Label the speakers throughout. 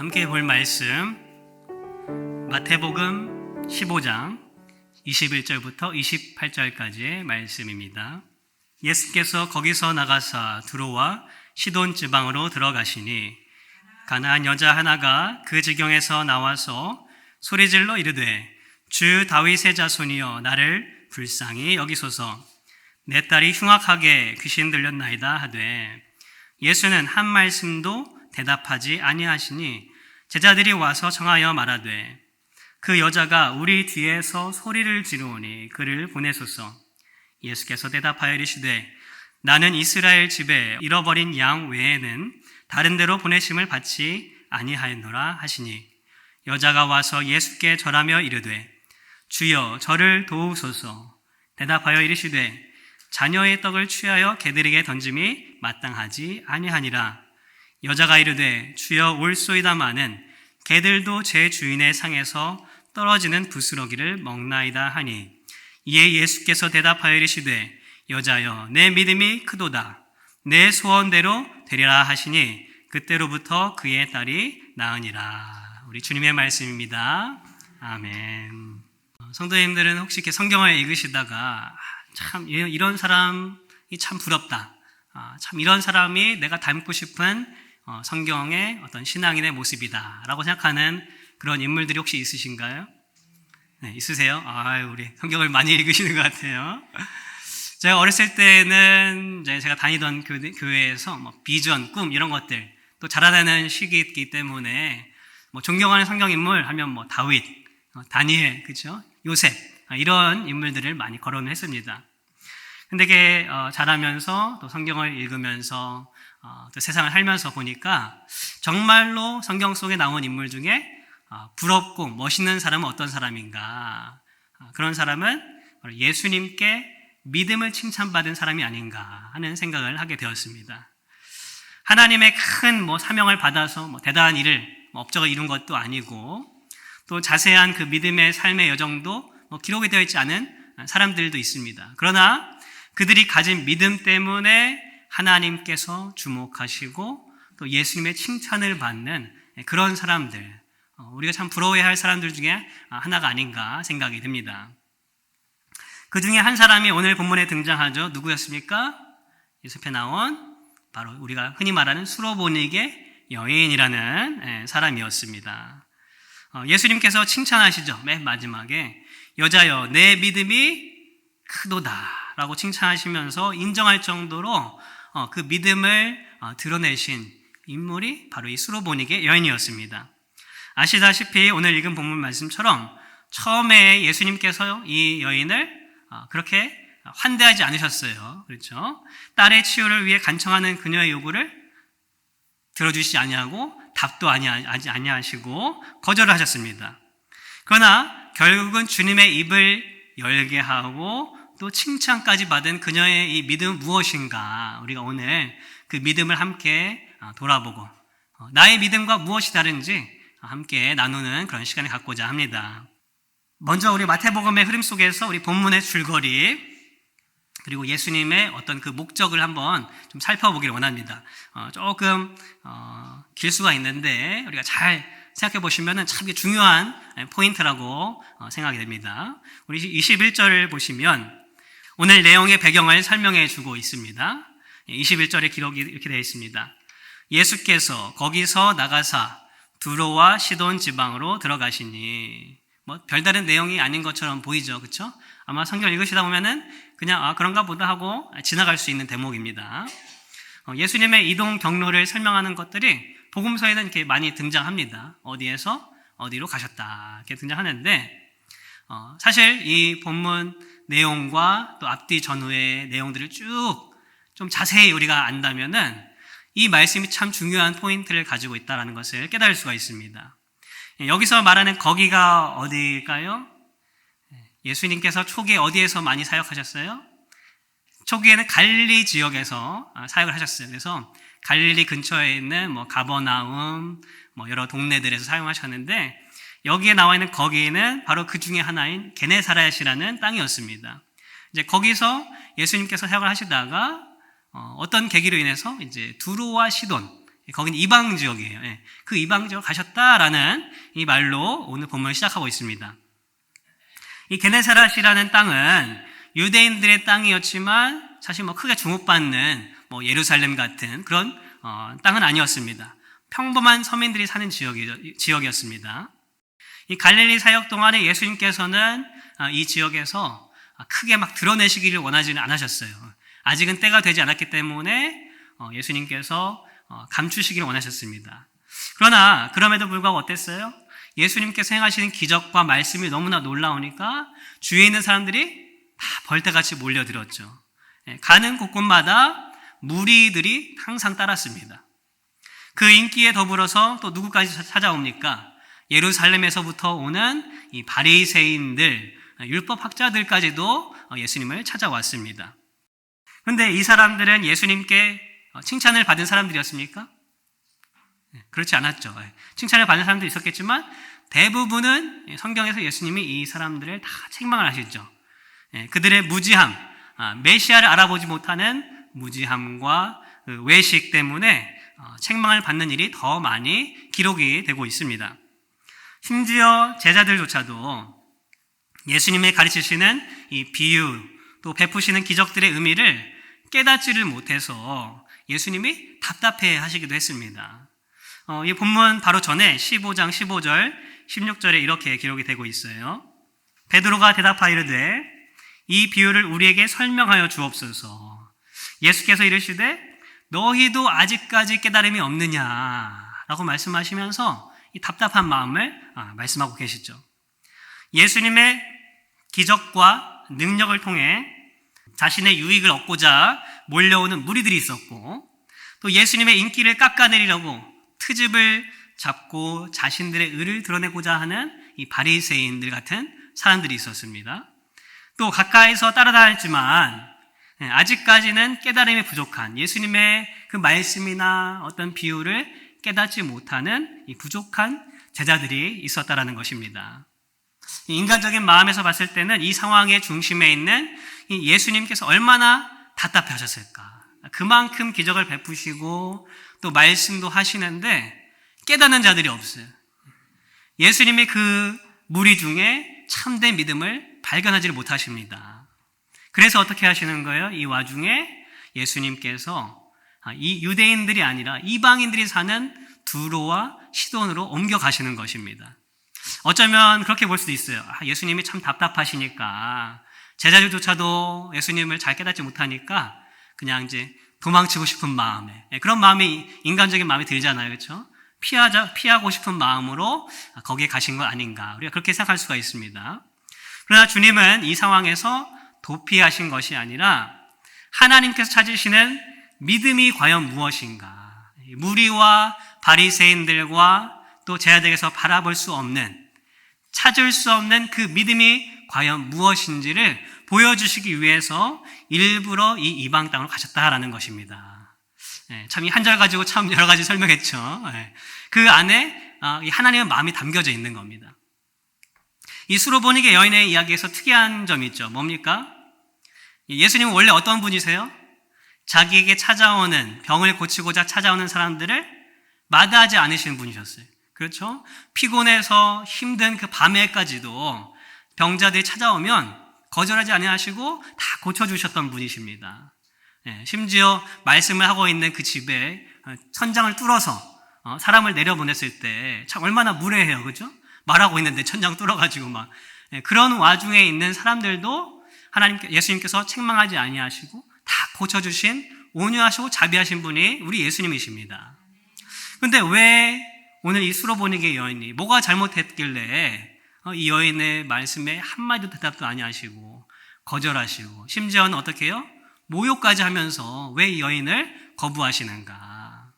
Speaker 1: 함께 볼 말씀 마태복음 15장 21절부터 28절까지의 말씀입니다. 예수께서 거기서 나가사 두로와 시돈 지방으로 들어가시니 가나안 여자 하나가 그 지경에서 나와서 소리질러 이르되 주 다윗의 자손이여 나를 불쌍히 여기소서. 내 딸이 흉악하게 귀신 들렸나이다 하되 예수는 한 말씀도 대답하지 아니하시니 제자들이 와서 청하여 말하되 그 여자가 우리 뒤에서 소리를 지르오니 그를 보내소서. 예수께서 대답하여 이르시되 나는 이스라엘 집에 잃어버린 양 외에는 다른 데로 보내심을 받지 아니하였노라 하시니 여자가 와서 예수께 절하며 이르되 주여 저를 도우소서. 대답하여 이르시되 자녀의 떡을 취하여 개들에게 던짐이 마땅하지 아니하니라. 여자가 이르되 주여 올소이다마는 개들도 제 주인의 상에서 떨어지는 부스러기를 먹나이다 하니 이에 예수께서 대답하여 이르시되 여자여 내 믿음이 크도다. 내 소원대로 되리라 하시니 그때로부터 그의 딸이 나으니라. 우리 주님의 말씀입니다. 아멘. 성도님들은 혹시 이렇게 성경을 읽으시다가 참 이런 사람이 참 부럽다. 참 이런 사람이 내가 닮고 싶은 성경의 어떤 신앙인의 모습이다 라고 생각하는 그런 인물들이 혹시 있으신가요? 네, 있으세요? 우리 성경을 많이 읽으시는 것 같아요. 제가 어렸을 때는 제가 다니던 교회에서 비전, 꿈 이런 것들 또 자라나는 시기이기 때문에 존경하는 성경 인물 하면 다윗, 다니엘, 그렇죠? 요셉 이런 인물들을 많이 거론했습니다. 근데 이게 자라면서 또 성경을 읽으면서 또 세상을 살면서 보니까 정말로 성경 속에 나온 인물 중에 부럽고 멋있는 사람은 어떤 사람인가? 그런 사람은 예수님께 믿음을 칭찬받은 사람이 아닌가 하는 생각을 하게 되었습니다. 하나님의 큰 사명을 받아서 대단한 일을 업적을 이룬 것도 아니고 또 자세한 그 믿음의 삶의 여정도 기록이 되어 있지 않은 사람들도 있습니다. 그러나 그들이 가진 믿음 때문에 하나님께서 주목하시고 또 예수님의 칭찬을 받는 그런 사람들, 우리가 참 부러워해야 할 사람들 중에 하나가 아닌가 생각이 듭니다. 그 중에 한 사람이 오늘 본문에 등장하죠. 누구였습니까? 예수앞에 나온 바로 우리가 흔히 말하는 수로보니게 여인이라는 사람이었습니다. 예수님께서 칭찬하시죠. 맨 마지막에 여자여 내 믿음이 크도다 라고 칭찬하시면서 인정할 정도로 그 믿음을 드러내신 인물이 바로 이 수로보니게 여인이었습니다. 아시다시피 오늘 읽은 본문 말씀처럼 처음에 예수님께서 이 여인을 그렇게 환대하지 않으셨어요. 그렇죠? 딸의 치유를 위해 간청하는 그녀의 요구를 들어주시지 아니하고 답도 아니하시고 거절을 하셨습니다. 그러나 결국은 주님의 입을 열게 하고 또 칭찬까지 받은 그녀의 이 믿음은 무엇인가? 우리가 오늘 그 믿음을 함께 돌아보고 나의 믿음과 무엇이 다른지 함께 나누는 그런 시간을 갖고자 합니다. 먼저 우리 마태복음의 흐름 속에서 우리 본문의 줄거리 그리고 예수님의 어떤 그 목적을 한번 좀 살펴보기를 원합니다. 조금 길 수가 있는데 우리가 잘 생각해 보시면 참 중요한 포인트라고 생각이 됩니다. 우리 21절을 보시면 오늘 내용의 배경을 설명해 주고 있습니다. 21절의 기록이 이렇게 되어 있습니다. 예수께서 거기서 나가사 두로와 시돈 지방으로 들어가시니 별다른 내용이 아닌 것처럼 보이죠. 그렇죠? 아마 성경 읽으시다 보면은 그냥 그런가 보다 하고 지나갈 수 있는 대목입니다. 예수님의 이동 경로를 설명하는 것들이 복음서에는 이렇게 많이 등장합니다. 어디에서 어디로 가셨다 이렇게 등장하는데 사실 이 본문 내용과 또 앞뒤 전후의 내용들을 쭉 좀 자세히 우리가 안다면은 이 말씀이 참 중요한 포인트를 가지고 있다는 것을 깨달을 수가 있습니다. 여기서 말하는 거기가 어디일까요? 예수님께서 초기에 어디에서 많이 사역하셨어요? 초기에는 갈릴리 지역에서 사역을 하셨어요. 그래서 갈릴리 근처에 있는 가버나움, 여러 동네들에서 사용하셨는데 여기에 나와 있는 거기는 바로 그 중에 하나인 게네사렛이라는 땅이었습니다. 이제 거기서 예수님께서 사역을 하시다가 어떤 계기로 인해서 이제 두로와 시돈 거긴 이방 지역이에요. 그 이방 지역 가셨다라는 이 말로 오늘 본문을 시작하고 있습니다. 이 게네사렛이라는 땅은 유대인들의 땅이었지만 사실 크게 주목받는 예루살렘 같은 그런 땅은 아니었습니다. 평범한 서민들이 사는 지역이었습니다. 이 갈릴리 사역 동안에 예수님께서는 이 지역에서 크게 드러내시기를 원하지는 않으셨어요. 아직은 때가 되지 않았기 때문에 예수님께서 감추시기를 원하셨습니다. 그러나 그럼에도 불구하고 어땠어요? 예수님께서 행하시는 기적과 말씀이 너무나 놀라우니까 주위에 있는 사람들이 다 벌떼같이 몰려들었죠. 가는 곳곳마다 무리들이 항상 따랐습니다. 그 인기에 더불어서 또 누구까지 찾아옵니까? 예루살렘에서부터 오는 이 바리새인들, 율법학자들까지도 예수님을 찾아왔습니다. 그런데 이 사람들은 예수님께 칭찬을 받은 사람들이었습니까? 그렇지 않았죠. 칭찬을 받은 사람도 있었겠지만 대부분은 성경에서 예수님이 이 사람들을 다 책망을 하시죠. 그들의 무지함, 메시아를 알아보지 못하는 무지함과 외식 때문에 책망을 받는 일이 더 많이 기록이 되고 있습니다. 심지어 제자들조차도 예수님의 가르치시는 이 비유 또 베푸시는 기적들의 의미를 깨닫지를 못해서 예수님이 답답해 하시기도 했습니다. 이 본문 바로 전에 15장 15절 16절에 이렇게 기록이 되고 있어요. 베드로가 대답하이르되 이 비유를 우리에게 설명하여 주옵소서. 예수께서 이르시되 너희도 아직까지 깨달음이 없느냐라고 말씀하시면서 이 답답한 마음을 말씀하고 계시죠. 예수님의 기적과 능력을 통해 자신의 유익을 얻고자 몰려오는 무리들이 있었고 또 예수님의 인기를 깎아내리려고 트집을 잡고 자신들의 의를 드러내고자 하는 이 바리새인들 같은 사람들이 있었습니다. 또 가까이서 따라다녔지만 아직까지는 깨달음이 부족한 예수님의 그 말씀이나 어떤 비유를 깨닫지 못하는 이 부족한 제자들이 있었다라는 것입니다. 인간적인 마음에서 봤을 때는 이 상황의 중심에 있는 이 예수님께서 얼마나 답답해 하셨을까. 그만큼 기적을 베푸시고 또 말씀도 하시는데 깨닫는 자들이 없어요. 예수님이 그 무리 중에 참된 믿음을 발견하지를 못하십니다. 그래서 어떻게 하시는 거예요? 이 와중에 예수님께서 이 유대인들이 아니라 이방인들이 사는 두로와 시돈으로 옮겨가시는 것입니다. 어쩌면 그렇게 볼 수도 있어요. 예수님이 참 답답하시니까 제자들조차도 예수님을 잘 깨닫지 못하니까 그냥 이제 도망치고 싶은 마음에 그런 마음이 인간적인 마음이 들잖아요. 그렇죠? 피하고 싶은 마음으로 거기에 가신 것 아닌가 우리가 그렇게 생각할 수가 있습니다. 그러나 주님은 이 상황에서 도피하신 것이 아니라 하나님께서 찾으시는 믿음이 과연 무엇인가 무리와 바리새인들과 또 제자들에게서 바라볼 수 없는 찾을 수 없는 그 믿음이 과연 무엇인지를 보여주시기 위해서 일부러 이 이방 땅으로 가셨다라는 것입니다. 참 이 한 절 가지고 참 여러 가지 설명했죠. 그 안에 이 하나님의 마음이 담겨져 있는 겁니다. 이 수로보니게 여인의 이야기에서 특이한 점이 있죠. 뭡니까? 예수님은 원래 어떤 분이세요? 자기에게 찾아오는 병을 고치고자 찾아오는 사람들을 마다하지 않으시는 분이셨어요. 그렇죠? 피곤해서 힘든 그 밤에까지도 병자들이 찾아오면 거절하지 아니하시고 다 고쳐주셨던 분이십니다. 심지어 말씀을 하고 있는 그 집에 천장을 뚫어서 사람을 내려보냈을 때 참 얼마나 무례해요. 그죠? 말하고 있는데 천장 뚫어가지고 막 그런 와중에 있는 사람들도 예수님께서 책망하지 아니하시고 다 고쳐주신 온유하시고 자비하신 분이 우리 예수님이십니다. 그런데 왜 오늘 이 수로보니게 여인이 뭐가 잘못했길래 이 여인의 말씀에 한마디도 대답도 아니하시고 거절하시고 심지어는 어떻게 해요? 모욕까지 하면서 왜 이 여인을 거부하시는가?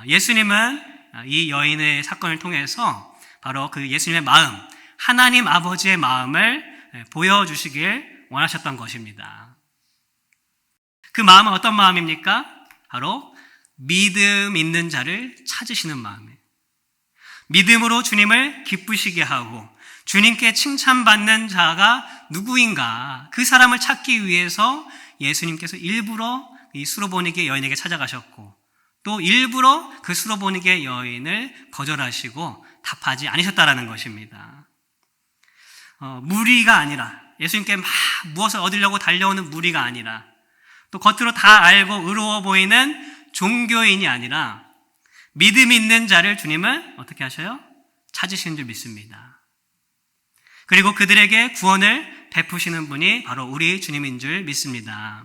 Speaker 1: 예수님은 이 여인의 사건을 통해서 바로 그 예수님의 마음, 하나님 아버지의 마음을 보여주시길 원하셨던 것입니다. 그 마음은 어떤 마음입니까? 바로 믿음 있는 자를 찾으시는 마음이에요. 믿음으로 주님을 기쁘시게 하고 주님께 칭찬받는 자가 누구인가 그 사람을 찾기 위해서 예수님께서 일부러 이 수로보니게 여인에게 찾아가셨고 또 일부러 그 수로보니게 여인을 거절하시고 답하지 않으셨다라는 것입니다. 무리가 아니라, 예수님께 막 무엇을 얻으려고 달려오는 무리가 아니라, 또 겉으로 다 알고 의로워 보이는 종교인이 아니라 믿음 있는 자를 주님은 어떻게 하셔요? 찾으시는 줄 믿습니다. 그리고 그들에게 구원을 베푸시는 분이 바로 우리 주님인 줄 믿습니다.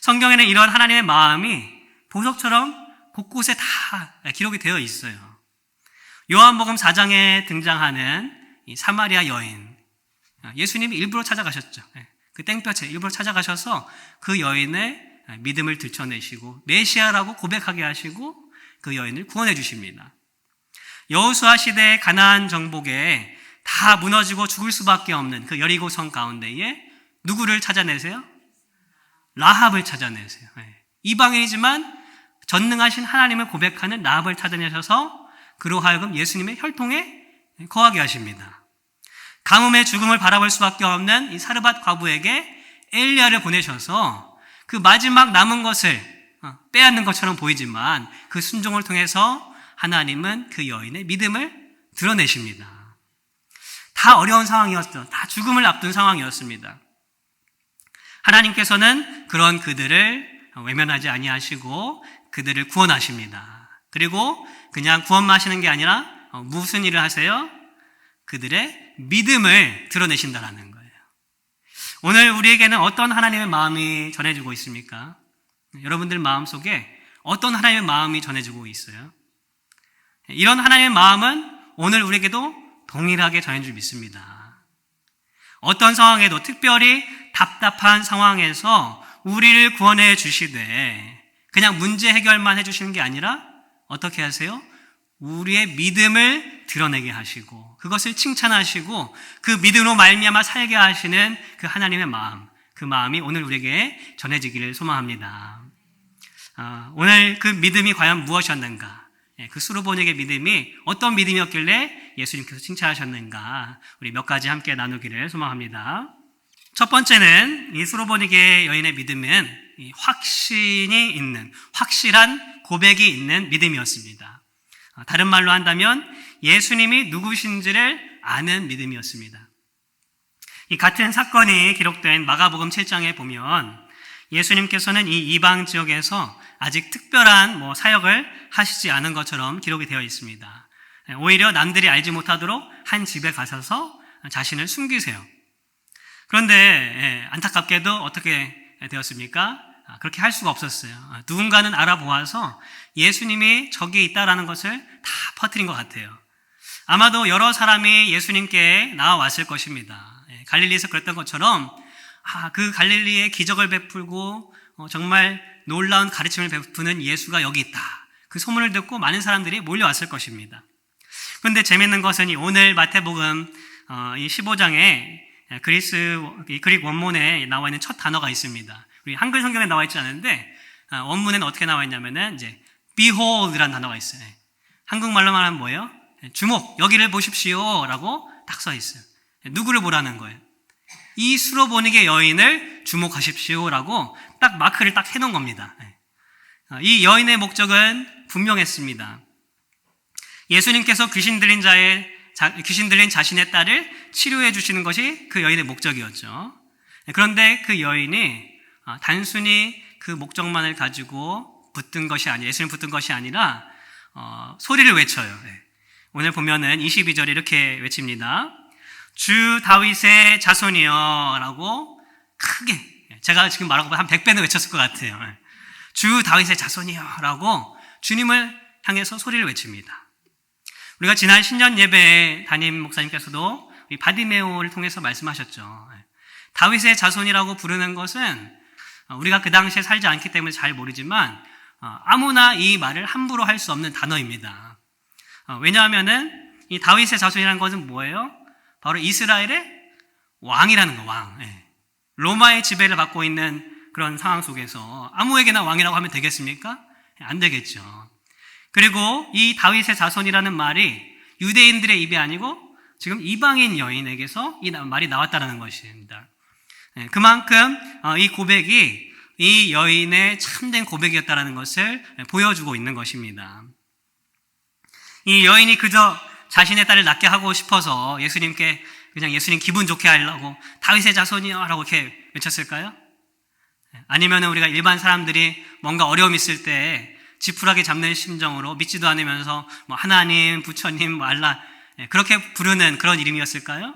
Speaker 1: 성경에는 이런 하나님의 마음이 보석처럼 곳곳에 다 기록이 되어 있어요. 요한복음 4장에 등장하는 이 사마리아 여인, 예수님이 일부러 찾아가셨죠. 그 땡볕에 일부러 찾아가셔서 그 여인의 믿음을 들춰내시고 메시아라고 고백하게 하시고 그 여인을 구원해 주십니다. 여호수아 시대의 가나안 정복에 다 무너지고 죽을 수밖에 없는 그 여리고 성 가운데에 누구를 찾아내세요? 라합을 찾아내세요. 이방인이지만 전능하신 하나님을 고백하는 라합을 찾아내셔서 그로 하여금 예수님의 혈통에 거하게 하십니다. 가뭄의 죽음을 바라볼 수밖에 없는 이 사르밧 과부에게 엘리야를 보내셔서 그 마지막 남은 것을 빼앗는 것처럼 보이지만 그 순종을 통해서 하나님은 그 여인의 믿음을 드러내십니다. 다 어려운 상황이었죠. 다 죽음을 앞둔 상황이었습니다. 하나님께서는 그런 그들을 외면하지 아니하시고 그들을 구원하십니다. 그리고 그냥 구원만 하시는 게 아니라 무슨 일을 하세요? 그들의 믿음을 드러내신다라는 거예요. 오늘 우리에게는 어떤 하나님의 마음이 전해지고 있습니까? 여러분들 마음속에 어떤 하나님의 마음이 전해지고 있어요? 이런 하나님의 마음은 오늘 우리에게도 동일하게 전해질 줄 믿습니다. 어떤 상황에도 특별히 답답한 상황에서 우리를 구원해 주시되 그냥 문제 해결만 해주시는 게 아니라 어떻게 하세요? 우리의 믿음을 드러내게 하시고 그것을 칭찬하시고 그 믿음으로 말미암아 살게 하시는 그 하나님의 마음, 그 마음이 오늘 우리에게 전해지기를 소망합니다. 오늘 그 믿음이 과연 무엇이었는가? 그 수르보닉의 믿음이 어떤 믿음이었길래 예수님께서 칭찬하셨는가? 우리 몇 가지 함께 나누기를 소망합니다. 첫 번째는 이 수르보닉의 여인의 믿음은 확신이 있는, 확실한 고백이 있는 믿음이었습니다. 다른 말로 한다면 예수님이 누구신지를 아는 믿음이었습니다. 이 같은 사건이 기록된 마가복음 7장에 보면 예수님께서는 이 이방 지역에서 아직 특별한 사역을 하시지 않은 것처럼 기록이 되어 있습니다. 오히려 남들이 알지 못하도록 한 집에 가셔서 자신을 숨기세요. 그런데 안타깝게도 어떻게 되었습니까? 그렇게 할 수가 없었어요. 누군가는 알아보아서 예수님이 저기에 있다라는 것을 다 퍼뜨린 것 같아요. 아마도 여러 사람이 예수님께 나와왔을 것입니다. 갈릴리에서 그랬던 것처럼 그 갈릴리에 기적을 베풀고 정말 놀라운 가르침을 베푸는 예수가 여기 있다. 그 소문을 듣고 많은 사람들이 몰려왔을 것입니다. 그런데 재미있는 것은 오늘 마태복음 이 15장에 그릭 원문에 나와 있는 첫 단어가 있습니다. 우리 한글 성경에 나와 있지 않은데 원문에는 어떻게 나와 있냐면은 이제 behold라는 단어가 있어요. 한국말로 말하면 뭐예요? 주목, 여기를 보십시오라고 딱 써 있어요. 누구를 보라는 거예요? 이 수로보닉의 여인을 주목하십시오라고 딱 마크를 딱 해놓은 겁니다. 이 여인의 목적은 분명했습니다. 예수님께서 귀신 들린 자신의 딸을 치료해 주시는 것이 그 여인의 목적이었죠. 그런데 그 여인이 단순히 그 목적만을 가지고 예수님 붙든 것이 아니라 소리를 외쳐요. 오늘 보면은 22절에 이렇게 외칩니다. 주 다윗의 자손이여 라고 크게, 제가 지금 말하고 한 100배는 외쳤을 것 같아요. 주 다윗의 자손이여 라고 주님을 향해서 소리를 외칩니다. 우리가 지난 신년 예배에 담임 목사님께서도 우리 바디메오를 통해서 말씀하셨죠. 다윗의 자손이라고 부르는 것은 우리가 그 당시에 살지 않기 때문에 잘 모르지만 아무나 이 말을 함부로 할 수 없는 단어입니다. 왜냐하면은 이 다윗의 자손이라는 것은 뭐예요? 바로 이스라엘의 왕이라는 거, 왕. 로마의 지배를 받고 있는 그런 상황 속에서 아무에게나 왕이라고 하면 되겠습니까? 안 되겠죠. 그리고 이 다윗의 자손이라는 말이 유대인들의 입이 아니고 지금 이방인 여인에게서 이 말이 나왔다는 것입니다. 그만큼 이 고백이 이 여인의 참된 고백이었다라는 것을 보여주고 있는 것입니다. 이 여인이 그저 자신의 딸을 낳게 하고 싶어서 예수님께 그냥 예수님 기분 좋게 하려고 다윗의 자손이여 라고 이렇게 외쳤을까요? 아니면 우리가 일반 사람들이 뭔가 어려움 있을 때 지푸라기 잡는 심정으로 믿지도 않으면서 뭐 하나님, 부처님, 뭐 알라 그렇게 부르는 그런 이름이었을까요?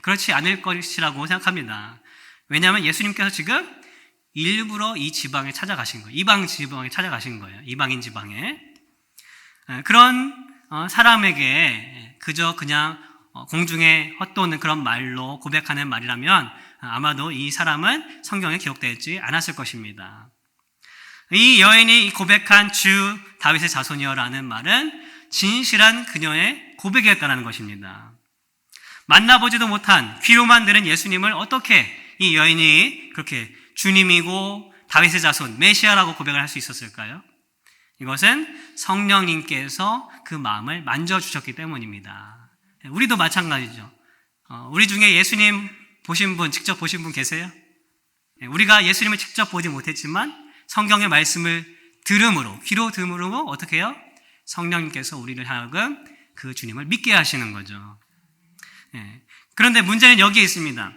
Speaker 1: 그렇지 않을 것이라고 생각합니다. 왜냐하면 예수님께서 지금 일부러 이 지방에 찾아가신 거예요. 이방 지방에 찾아가신 거예요. 이방인 지방에. 그런 사람에게 그저 그냥 공중에 헛도는 그런 말로 고백하는 말이라면 아마도 이 사람은 성경에 기록되어 있지 않았을 것입니다. 이 여인이 고백한 주 다윗의 자손이여라는 말은 진실한 그녀의 고백이었다는 것입니다. 만나보지도 못한 귀로만 들은 예수님을 어떻게 이 여인이 그렇게 주님이고 다윗의 자손, 메시아라고 고백을 할 수 있었을까요? 이것은 성령님께서 그 마음을 만져주셨기 때문입니다. 우리도 마찬가지죠. 우리 중에 예수님 보신 분, 직접 보신 분 계세요? 우리가 예수님을 직접 보지 못했지만 성경의 말씀을 들음으로, 귀로 들음으로 어떻게 해요? 성령님께서 우리를 하여금 그 주님을 믿게 하시는 거죠. 그런데 문제는 여기에 있습니다.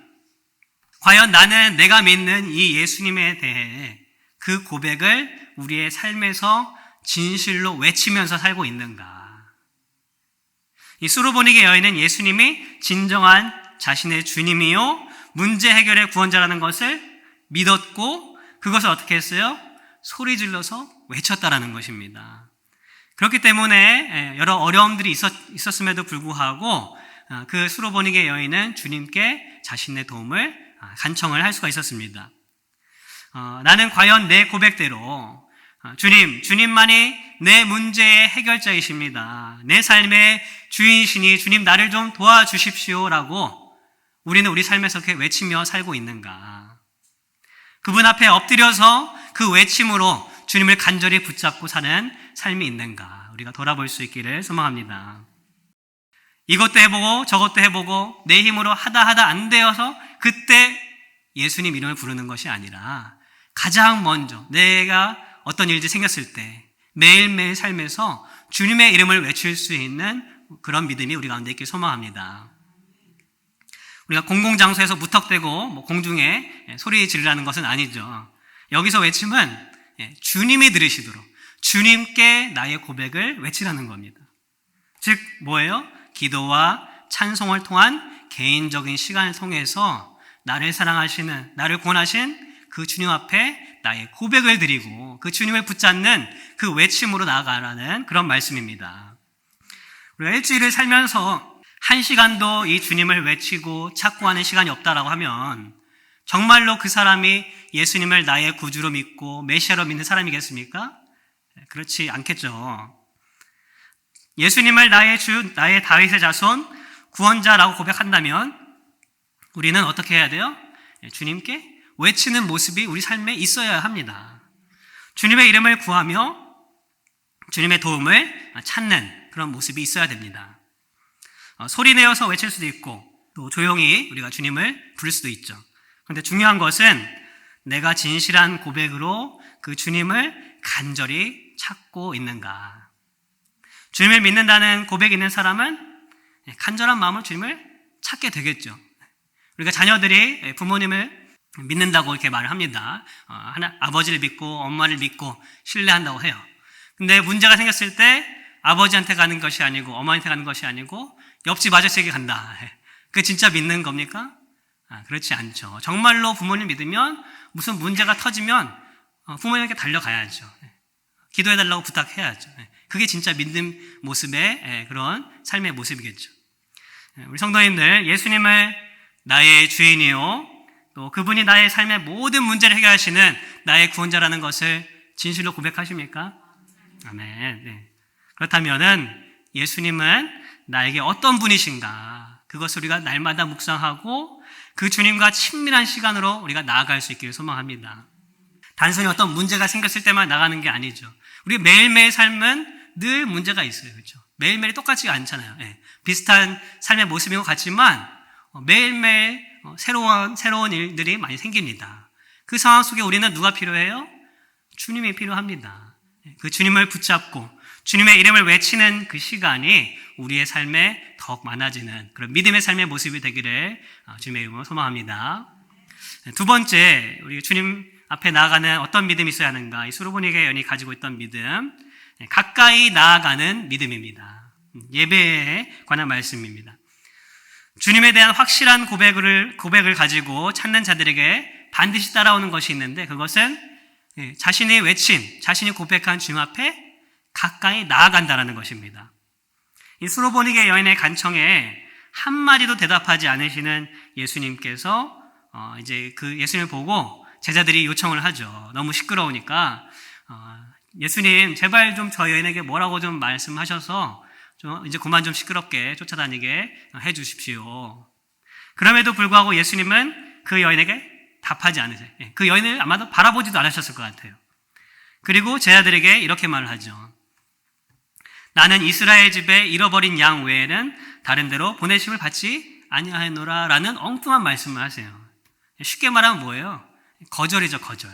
Speaker 1: 과연 나는 내가 믿는 이 예수님에 대해 그 고백을 우리의 삶에서 진실로 외치면서 살고 있는가? 이 수로보니게 여인은 예수님이 진정한 자신의 주님이요 문제 해결의 구원자라는 것을 믿었고 그것을 어떻게 했어요? 소리 질러서 외쳤다라는 것입니다. 그렇기 때문에 여러 어려움들이 있었음에도 불구하고 그 수로보니게 여인은 주님께 자신의 도움을 간청을 할 수가 있었습니다. 나는 과연 내 고백대로 주님만이 내 문제의 해결자이십니다. 내 삶의 주인이시니 주님 나를 좀 도와주십시오라고 우리는 우리 삶에서 그렇게 외치며 살고 있는가? 그분 앞에 엎드려서 그 외침으로 주님을 간절히 붙잡고 사는 삶이 있는가? 우리가 돌아볼 수 있기를 소망합니다. 이것도 해보고 저것도 해보고 내 힘으로 하다 안 되어서 그때 예수님 이름을 부르는 것이 아니라 가장 먼저 내가 어떤 일이 생겼을 때 매일매일 삶에서 주님의 이름을 외칠 수 있는 그런 믿음이 우리 가운데 있길 소망합니다. 우리가 공공장소에서 무턱대고 공중에 소리 지르라는 것은 아니죠. 여기서 외침은 주님이 들으시도록 주님께 나의 고백을 외치라는 겁니다. 즉 뭐예요? 기도와 찬송을 통한 개인적인 시간을 통해서 나를 사랑하시는, 나를 구원하신 그 주님 앞에 나의 고백을 드리고 그 주님을 붙잡는 그 외침으로 나아가라는 그런 말씀입니다. 우리가 일주일을 살면서 한 시간도 이 주님을 외치고 찾고 하는 시간이 없다라고 하면 정말로 그 사람이 예수님을 나의 구주로 믿고 메시아로 믿는 사람이겠습니까? 그렇지 않겠죠. 예수님을 나의 주, 나의 다윗의 자손, 구원자라고 고백한다면 우리는 어떻게 해야 돼요? 주님께 외치는 모습이 우리 삶에 있어야 합니다. 주님의 이름을 구하며 주님의 도움을 찾는 그런 모습이 있어야 됩니다. 소리내어서 외칠 수도 있고 또 조용히 우리가 주님을 부를 수도 있죠. 그런데 중요한 것은 내가 진실한 고백으로 그 주님을 간절히 찾고 있는가. 주님을 믿는다는 고백이 있는 사람은 간절한 마음으로 주님을 찾게 되겠죠. 우리가 자녀들이 부모님을 믿는다고 이렇게 말을 합니다. 아버지를 믿고 엄마를 믿고 신뢰한다고 해요. 근데 문제가 생겼을 때 아버지한테 가는 것이 아니고 어머니한테 가는 것이 아니고 옆집 아저씨에게 간다. 그게 진짜 믿는 겁니까? 그렇지 않죠. 정말로 부모님 믿으면 무슨 문제가 터지면 부모님에게 달려가야죠. 기도해달라고 부탁해야죠. 그게 진짜 믿는 모습의 그런 삶의 모습이겠죠. 우리 성도님들, 예수님을 나의 주인이요 또 그분이 나의 삶의 모든 문제를 해결하시는 나의 구원자라는 것을 진실로 고백하십니까? 아멘. 네. 그렇다면은 예수님은 나에게 어떤 분이신가? 그것을 우리가 날마다 묵상하고 그 주님과 친밀한 시간으로 우리가 나아갈 수 있기를 소망합니다. 단순히 어떤 문제가 생겼을 때만 나가는 게 아니죠. 우리 매일매일 삶은 늘 문제가 있어요. 그렇죠? 매일매일 똑같지가 않잖아요. 네. 비슷한 삶의 모습인 것 같지만 매일매일 새로운 일들이 많이 생깁니다. 그 상황 속에 우리는 누가 필요해요? 주님이 필요합니다. 그 주님을 붙잡고 주님의 이름을 외치는 그 시간이 우리의 삶에 더욱 많아지는 그런 믿음의 삶의 모습이 되기를 주님의 이름으로 소망합니다. 두 번째, 우리 주님 앞에 나아가는 어떤 믿음이 있어야 하는가? 이 수로보니게 여인이 가지고 있던 믿음, 가까이 나아가는 믿음입니다. 예배에 관한 말씀입니다. 주님에 대한 확실한 고백을 가지고 찾는 자들에게 반드시 따라오는 것이 있는데, 그것은 자신이 외친, 자신이 고백한 주님 앞에 가까이 나아간다는 것입니다. 이 수로보니게 여인의 간청에 한마디도 대답하지 않으시는 예수님께서 이제 그 예수님을 보고 제자들이 요청을 하죠. 너무 시끄러우니까 예수님 제발 좀 저 여인에게 뭐라고 좀 말씀하셔서 좀 이제 그만 좀 시끄럽게 쫓아다니게 해 주십시오. 그럼에도 불구하고 예수님은 그 여인에게 답하지 않으세요. 그 여인을 아마도 바라보지도 않으셨을 것 같아요. 그리고 제자들에게 이렇게 말을 하죠. 나는 이스라엘 집에 잃어버린 양 외에는 다른 데로 보내심을 받지 아니하노라 라는 엉뚱한 말씀을 하세요. 쉽게 말하면 뭐예요? 거절이죠, 거절.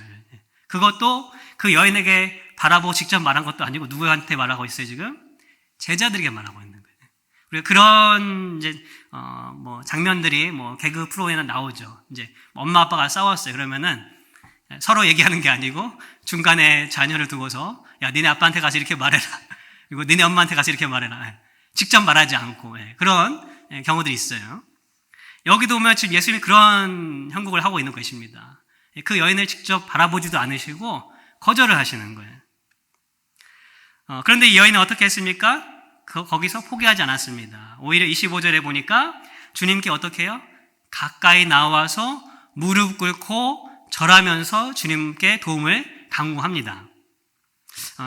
Speaker 1: 그것도 그 여인에게 바라보고 직접 말한 것도 아니고 누구한테 말하고 있어요, 지금? 제자들에게 말하고 있는 거예요. 그리고 그런 이제 장면들이 개그 프로에는 나오죠. 이제 엄마 아빠가 싸웠어요. 그러면은 서로 얘기하는 게 아니고 중간에 자녀를 두고서 야, 니네 아빠한테 가서 이렇게 말해라. 그리고 니네 엄마한테 가서 이렇게 말해라. 직접 말하지 않고 그런 경우들이 있어요. 여기도 보면 지금 예수님이 그런 형국을 하고 있는 것입니다. 그 여인을 직접 바라보지도 않으시고 거절을 하시는 거예요. 그런데 이 여인은 어떻게 했습니까? 거기서 포기하지 않았습니다. 오히려 25절에 보니까 주님께 어떻게 해요? 가까이 나와서 무릎 꿇고 절하면서 주님께 도움을 간구합니다.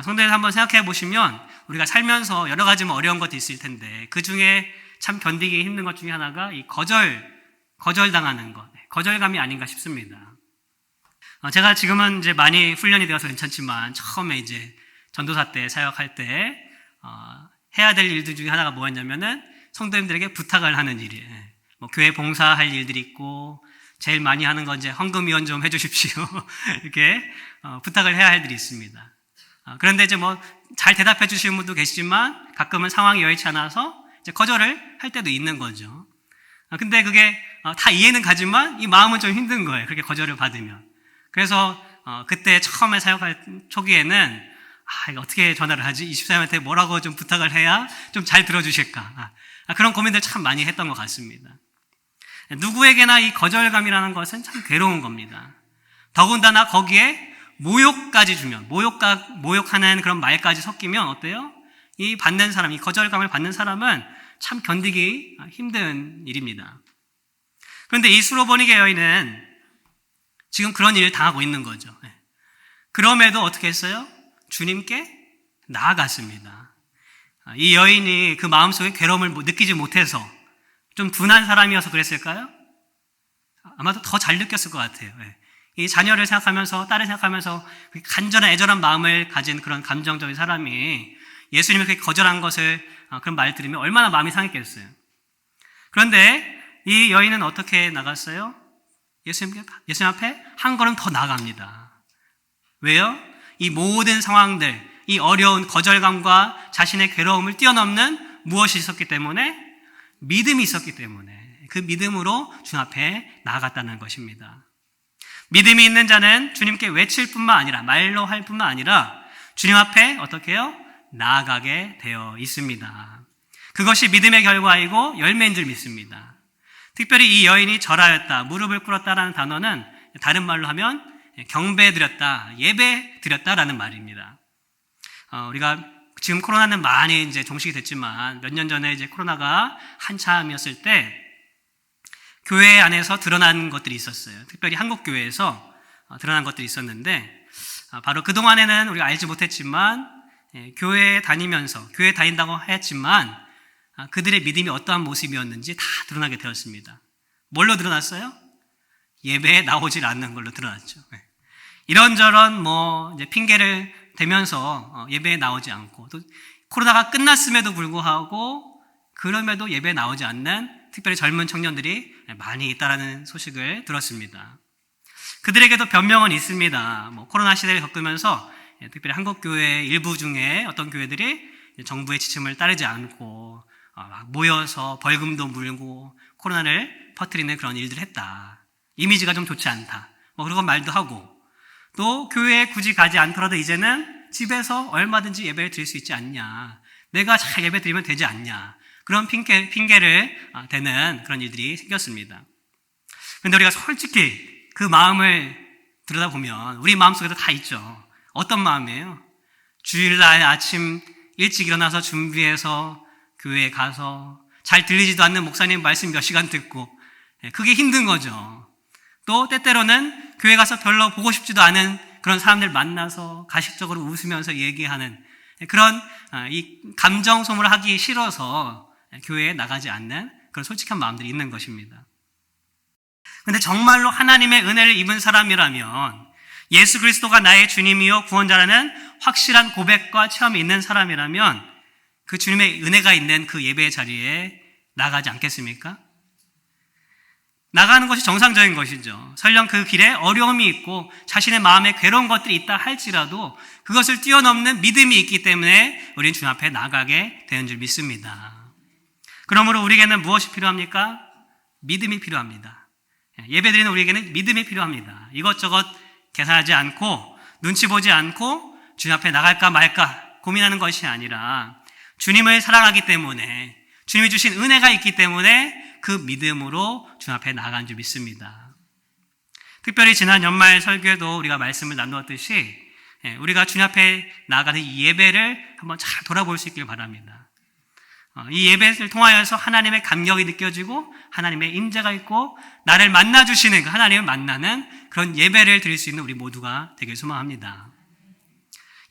Speaker 1: 성도들 한번 생각해 보시면 우리가 살면서 여러 가지 어려운 것도 있을 텐데 그 중에 참 견디기 힘든 것 중에 하나가 이 거절당하는 것, 거절감이 아닌가 싶습니다. 제가 지금은 이제 많이 훈련이 되어서 괜찮지만 처음에 이제 전도사 때 사역할 때 해야 될 일들 중에 하나가 뭐였냐면은 성도님들에게 부탁을 하는 일이에요. 교회 봉사할 일들이 있고 제일 많이 하는 건 이제 헌금 위원 좀 해주십시오. 이렇게 부탁을 해야 할 일이 있습니다. 그런데 이제 잘 대답해 주시는 분도 계시지만 가끔은 상황이 여의치 않아서 이제 거절을 할 때도 있는 거죠. 근데 그게 다 이해는 가지만 이 마음은 좀 힘든 거예요. 그렇게 거절을 받으면. 그래서 그때 처음에 사역할 초기에는 이거 어떻게 전화를 하지? 이 집사님한테 뭐라고 좀 부탁을 해야 좀 잘 들어주실까? 그런 고민들 참 많이 했던 것 같습니다. 누구에게나 이 거절감이라는 것은 참 괴로운 겁니다. 더군다나 거기에 모욕까지 주면, 모욕하는 그런 말까지 섞이면 어때요? 이 거절감을 받는 사람은 참 견디기 힘든 일입니다. 그런데 이 수로보니게 여인은 지금 그런 일을 당하고 있는 거죠. 그럼에도 어떻게 했어요? 주님께 나아갔습니다. 이 여인이 그 마음속에 괴로움을 느끼지 못해서 좀 둔한 사람이어서 그랬을까요? 아마도 더 잘 느꼈을 것 같아요. 이 자녀를 생각하면서 딸을 생각하면서 간절한 애절한 마음을 가진 그런 감정적인 사람이 예수님이 그렇게 거절한 것을 그런 말 들으면 얼마나 마음이 상했겠어요. 그런데 이 여인은 어떻게 나갔어요? 예수님 앞에 한 걸음 더 나아갑니다. 왜요? 이 모든 상황들, 이 어려운 거절감과 자신의 괴로움을 뛰어넘는 무엇이 있었기 때문에? 믿음이 있었기 때문에 그 믿음으로 주님 앞에 나아갔다는 것입니다. 믿음이 있는 자는 주님께 외칠 뿐만 아니라 말로 할 뿐만 아니라 주님 앞에 어떻게 해요? 나아가게 되어 있습니다. 그것이 믿음의 결과이고 열매인 줄 믿습니다. 특별히 이 여인이 절하였다, 무릎을 꿇었다라는 단어는 다른 말로 하면 경배드렸다, 예배드렸다라는 말입니다. 우리가 지금 코로나는 많이 이제 종식이 됐지만 몇 년 전에 이제 코로나가 한참이었을 때 교회 안에서 드러난 것들이 있었어요. 특별히 한국 교회에서 드러난 것들이 있었는데 바로 그 동안에는 우리가 알지 못했지만 교회에 다닌다고 했지만 그들의 믿음이 어떠한 모습이었는지 다 드러나게 되었습니다. 뭘로 드러났어요? 예배에 나오질 않는 걸로 드러났죠. 이런저런 이제 핑계를 대면서 예배에 나오지 않고 또 코로나가 끝났음에도 불구하고 그럼에도 예배에 나오지 않는 특별히 젊은 청년들이 많이 있다라는 소식을 들었습니다. 그들에게도 변명은 있습니다. 코로나 시대를 겪으면서 특별히 한국교회 일부 중에 어떤 교회들이 정부의 지침을 따르지 않고 막 모여서 벌금도 물고 코로나를 퍼뜨리는 그런 일들을 했다. 이미지가 좀 좋지 않다. 그런 말도 하고, 또 교회에 굳이 가지 않더라도 이제는 집에서 얼마든지 예배를 드릴 수 있지 않냐. 내가 잘 예배 드리면 되지 않냐. 그런 핑계를 대는 그런 일들이 생겼습니다. 그런데 우리가 솔직히 그 마음을 들여다보면 우리 마음속에도 다 있죠. 어떤 마음이에요? 주일날 아침 일찍 일어나서 준비해서 교회에 가서 잘 들리지도 않는 목사님 말씀 몇 시간 듣고, 그게 힘든 거죠. 또 때때로는 교회 가서 별로 보고 싶지도 않은 그런 사람들 만나서 가식적으로 웃으면서 얘기하는 그런 이 감정 소모를 하기 싫어서 교회에 나가지 않는 그런 솔직한 마음들이 있는 것입니다. 그런데 정말로 하나님의 은혜를 입은 사람이라면, 예수 그리스도가 나의 주님이요 구원자라는 확실한 고백과 체험이 있는 사람이라면 그 주님의 은혜가 있는 그 예배의 자리에 나가지 않겠습니까? 나가는 것이 정상적인 것이죠. 설령 그 길에 어려움이 있고 자신의 마음에 괴로운 것들이 있다 할지라도 그것을 뛰어넘는 믿음이 있기 때문에 우리는 주님 앞에 나가게 되는 줄 믿습니다. 그러므로 우리에게는 무엇이 필요합니까? 믿음이 필요합니다. 예배드리는 우리에게는 믿음이 필요합니다. 이것저것 계산하지 않고 눈치 보지 않고 주님 앞에 나갈까 말까 고민하는 것이 아니라 주님을 사랑하기 때문에, 주님이 주신 은혜가 있기 때문에 그 믿음으로 주님 앞에 나아간 줄 믿습니다. 특별히 지난 연말 설교에도 우리가 말씀을 나누었듯이 우리가 주님 앞에 나아가는 이 예배를 한번 잘 돌아볼 수 있길 바랍니다. 이 예배를 통하여서 하나님의 감격이 느껴지고 하나님의 임재가 있고 나를 만나주시는 그 하나님을 만나는 그런 예배를 드릴 수 있는 우리 모두가 되길 소망합니다.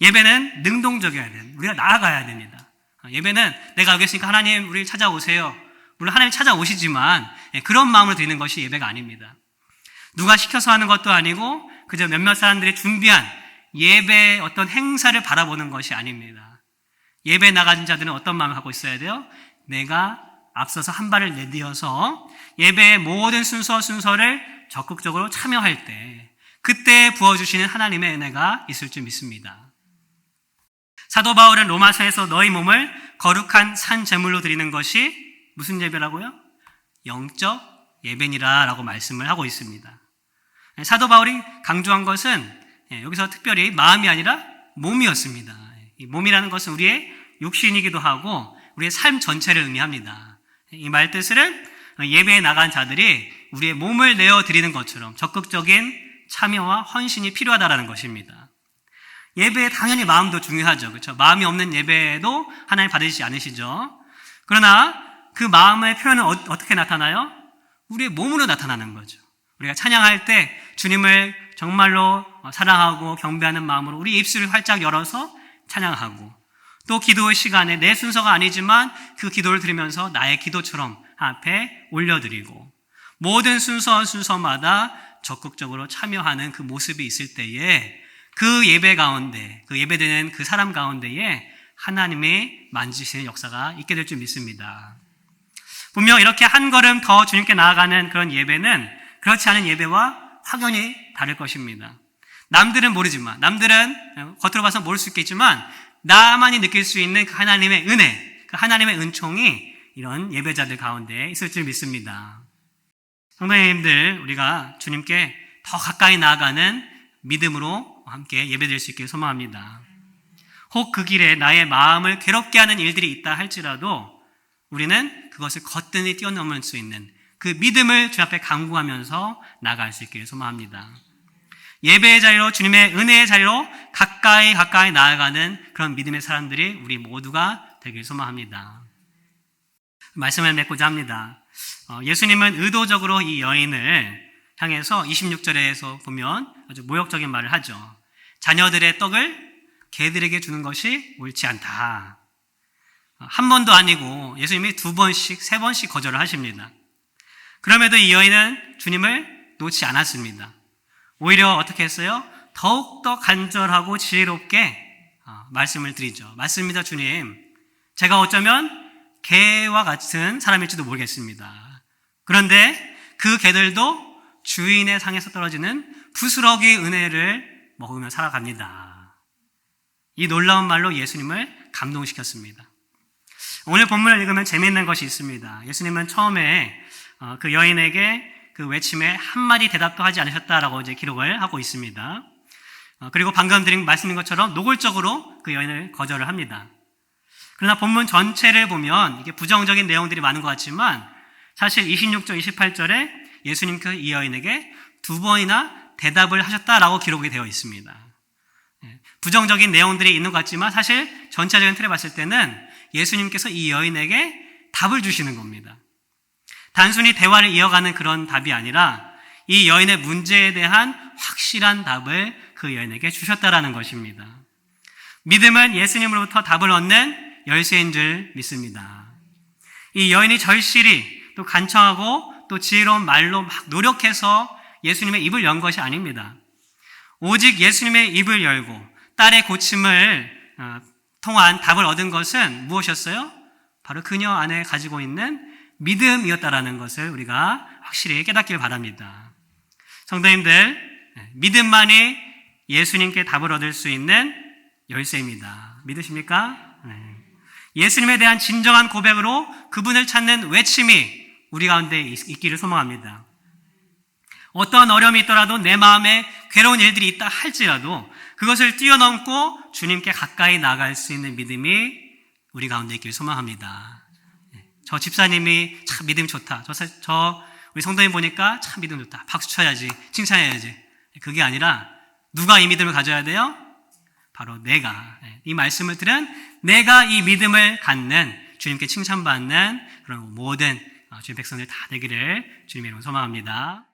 Speaker 1: 예배는 능동적이어야 됩니다. 우리가 나아가야 됩니다. 예배는 내가 여기 있으니까 하나님 우리를 찾아오세요. 물론 하나님 찾아오시지만 그런 마음으로 드리는 것이 예배가 아닙니다. 누가 시켜서 하는 것도 아니고 그저 몇몇 사람들이 준비한 예배의 어떤 행사를 바라보는 것이 아닙니다. 예배 나가는 자들은 어떤 마음을 갖고 있어야 돼요? 내가 앞서서 한 발을 내디어서 예배의 모든 순서를 적극적으로 참여할 때 그때 부어주시는 하나님의 은혜가 있을 줄 믿습니다. 사도 바울은 로마서에서 너희 몸을 거룩한 산 제물로 드리는 것이 무슨 예배라고요? 영적 예배니라 라고 말씀을 하고 있습니다. 사도 바울이 강조한 것은 여기서 특별히 마음이 아니라 몸이었습니다. 이 몸이라는 것은 우리의 육신이기도 하고 우리의 삶 전체를 의미합니다. 이 말 뜻은 예배에 나간 자들이 우리의 몸을 내어드리는 것처럼 적극적인 참여와 헌신이 필요하다는 것입니다. 예배에 당연히 마음도 중요하죠. 그렇죠? 마음이 없는 예배도 하나님 받으시지 않으시죠. 그러나 그 마음의 표현은 어떻게 나타나요? 우리의 몸으로 나타나는 거죠. 우리가 찬양할 때 주님을 정말로 사랑하고 경배하는 마음으로 우리 입술을 활짝 열어서 찬양하고, 또 기도 시간에 내 순서가 아니지만 그 기도를 들으면서 나의 기도처럼 앞에 올려드리고, 모든 순서마다 적극적으로 참여하는 그 모습이 있을 때에 그 예배 가운데, 그 예배드리는 그 사람 가운데에 하나님의 만지시는 역사가 있게 될 줄 믿습니다. 분명 이렇게 한 걸음 더 주님께 나아가는 그런 예배는 그렇지 않은 예배와 확연히 다를 것입니다. 남들은 모르지만, 남들은 겉으로 봐서 모를 수 있겠지만 나만이 느낄 수 있는 그 하나님의 은혜, 그 하나님의 은총이 이런 예배자들 가운데 있을 줄 믿습니다. 성도님들, 우리가 주님께 더 가까이 나아가는 믿음으로 함께 예배드릴 수 있기를 소망합니다. 혹 그 길에 나의 마음을 괴롭게 하는 일들이 있다 할지라도 우리는 그것을 거뜬히 뛰어넘을 수 있는 그 믿음을 주 앞에 강구하면서 나아갈 수 있기를 소망합니다. 예배의 자리로, 주님의 은혜의 자리로 가까이 나아가는 그런 믿음의 사람들이 우리 모두가 되길 소망합니다. 말씀을 맺고자 합니다. 예수님은 의도적으로 이 여인을 향해서 26절에서 보면 아주 모욕적인 말을 하죠. 자녀들의 떡을 개들에게 주는 것이 옳지 않다. 한 번도 아니고 예수님이 2번씩, 3번씩 거절을 하십니다. 그럼에도 이 여인은 주님을 놓지 않았습니다. 오히려 어떻게 했어요? 더욱더 간절하고 지혜롭게 말씀을 드리죠. 맞습니다, 주님. 제가 어쩌면 개와 같은 사람일지도 모르겠습니다. 그런데 그 개들도 주인의 상에서 떨어지는 부스러기 은혜를 먹으며 살아갑니다. 이 놀라운 말로 예수님을 감동시켰습니다. 오늘 본문을 읽으면 재미있는 것이 있습니다. 예수님은 처음에 그 여인에게 그 외침에 한마디 대답도 하지 않으셨다라고 이제 기록을 하고 있습니다. 그리고 방금 드린 말씀인 것처럼 노골적으로 그 여인을 거절을 합니다. 그러나 본문 전체를 보면 이게 부정적인 내용들이 많은 것 같지만 사실 26절, 28절에 예수님께서 이 여인에게 2번이나 대답을 하셨다라고 기록이 되어 있습니다. 부정적인 내용들이 있는 것 같지만 사실 전체적인 틀에 봤을 때는 예수님께서 이 여인에게 답을 주시는 겁니다. 단순히 대화를 이어가는 그런 답이 아니라 이 여인의 문제에 대한 확실한 답을 그 여인에게 주셨다라는 것입니다. 믿음은 예수님으로부터 답을 얻는 열쇠인 줄 믿습니다. 이 여인이 절실히 또 간청하고 또 지혜로운 말로 막 노력해서 예수님의 입을 연 것이 아닙니다. 오직 예수님의 입을 열고 딸의 고침을 통한 답을 얻은 것은 무엇이었어요? 바로 그녀 안에 가지고 있는 믿음이었다라는 것을 우리가 확실히 깨닫길 바랍니다. 성도님들, 믿음만이 예수님께 답을 얻을 수 있는 열쇠입니다. 믿으십니까? 예수님에 대한 진정한 고백으로 그분을 찾는 외침이 우리 가운데 있기를 소망합니다. 어떤 어려움이 있더라도 내 마음에 괴로운 일들이 있다 할지라도 그것을 뛰어넘고 주님께 가까이 나아갈 수 있는 믿음이 우리 가운데 있기를 소망합니다. 저 집사님이 참 믿음이 좋다. 우리 성도님 보니까 참 믿음 좋다. 박수 쳐야지. 칭찬해야지. 그게 아니라 누가 이 믿음을 가져야 돼요? 바로 내가. 이 말씀을 들은 내가 이 믿음을 갖는 주님께 칭찬받는 그런 모든 주님 백성들 다 되기를 주님의 이름으로 소망합니다.